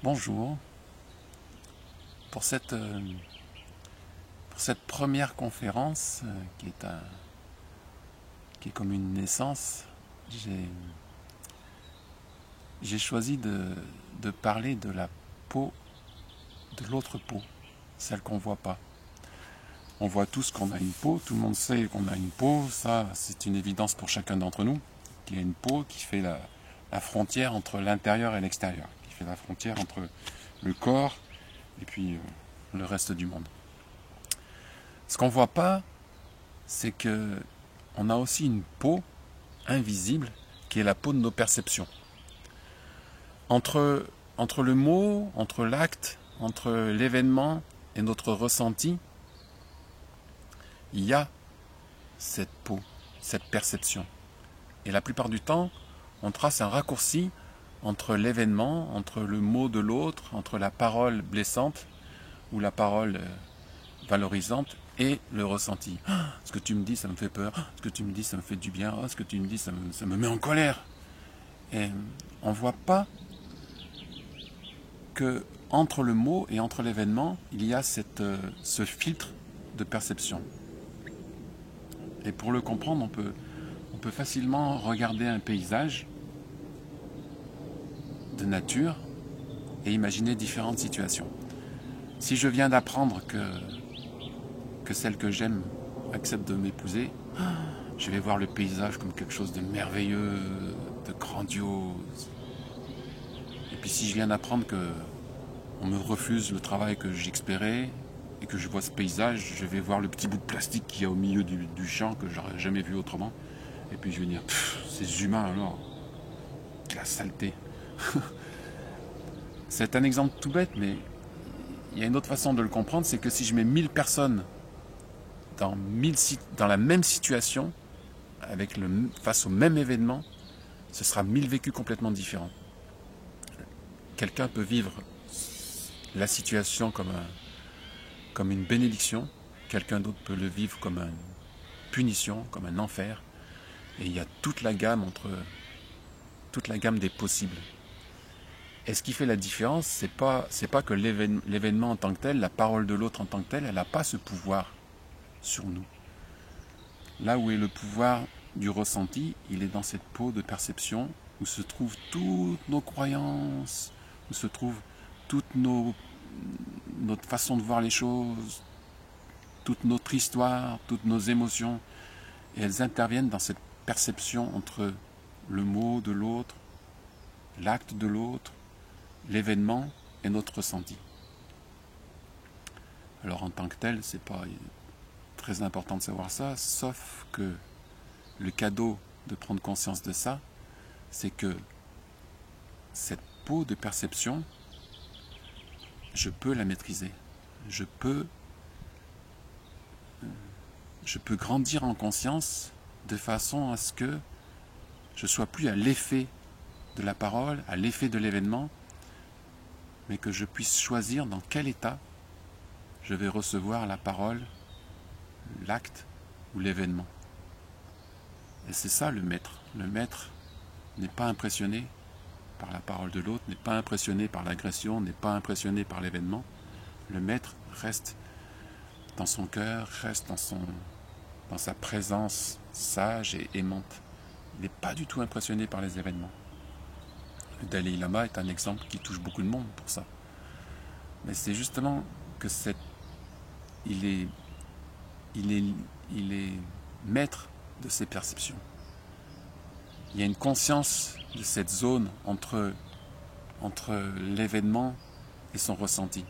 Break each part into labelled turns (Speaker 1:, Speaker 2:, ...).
Speaker 1: Bonjour. Pour cette première conférence qui est comme une naissance, j'ai choisi de parler de la peau, de l'autre peau, celle qu'on ne voit pas. On voit tous qu'on a une peau, tout le monde sait qu'on a une peau, ça c'est une évidence pour chacun d'entre nous, qu'il y a une peau qui fait la frontière entre l'intérieur et l'extérieur, qui fait la frontière entre le corps et puis le reste du monde. Ce qu'on ne voit pas, c'est que on a aussi une peau invisible qui est la peau de nos perceptions. Entre le mot, entre l'acte, entre l'événement et notre ressenti, il y a cette peau, cette perception. Et la plupart du temps, on trace un raccourci entre l'événement, entre le mot de l'autre, entre la parole blessante ou la parole valorisante et le ressenti. Ah, ce que tu me dis, ça me fait peur. Ah, ce que tu me dis, ça me fait du bien. Ah, ce que tu me dis, ça me met en colère. Et on ne voit pas que entre le mot et entre l'événement, il y a ce filtre de perception. Et pour le comprendre, on peut facilement regarder un paysage de nature et imaginer différentes situations. Si je viens d'apprendre que celle que j'aime accepte de m'épouser, je vais voir le paysage comme quelque chose de merveilleux, de grandiose. Et puis si je viens d'apprendre que on me refuse le travail que j'espérais et que je vois ce paysage, je vais voir le petit bout de plastique qu'il y a au milieu du champ que j'aurais jamais vu autrement. Et puis je vais dire, ces humains alors, la saleté. C'est un exemple tout bête, mais il y a une autre façon de le comprendre, c'est que si je mets 1000 personnes dans la même situation, face au même événement, ce sera 1000 vécus complètement différents. Quelqu'un peut vivre la situation comme une bénédiction, quelqu'un d'autre peut le vivre comme une punition, comme un enfer, et il y a toute la gamme des possibles. Et ce qui fait la différence, c'est pas que l'événement en tant que tel, la parole de l'autre en tant que tel, elle n'a pas ce pouvoir sur nous. Là où est le pouvoir du ressenti, il est dans cette peau de perception où se trouvent toutes nos croyances, où se trouve toute notre façon de voir les choses, toute notre histoire, toutes nos émotions. Et elles interviennent dans cette perception entre le mot de l'autre, l'acte de l'autre, l'événement et notre ressenti. Alors en tant que tel, c'est pas très important de savoir ça, sauf que le cadeau de prendre conscience de ça, c'est que cette peau de perception, je peux la maîtriser. Je peux grandir en conscience de façon à ce que je ne sois plus à l'effet de la parole, à l'effet de l'événement, mais que je puisse choisir dans quel état je vais recevoir la parole, l'acte ou l'événement. Et c'est ça le maître. Le maître n'est pas impressionné par la parole de l'autre, n'est pas impressionné par l'agression, n'est pas impressionné par l'événement. Le maître reste dans son cœur, reste dans sa présence sage et aimante. Il n'est pas du tout impressionné par les événements. Le Dalai Lama est un exemple qui touche beaucoup de monde pour ça. Mais c'est justement que il est maître de ses perceptions. Il y a une conscience de cette zone entre l'événement et son ressenti.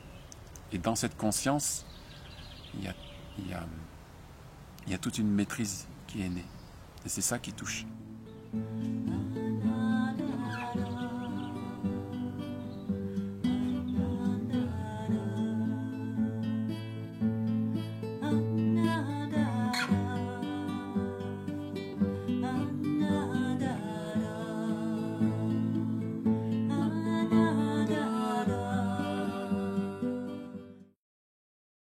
Speaker 1: Et dans cette conscience, il y a toute une maîtrise qui est née. Et c'est ça qui touche.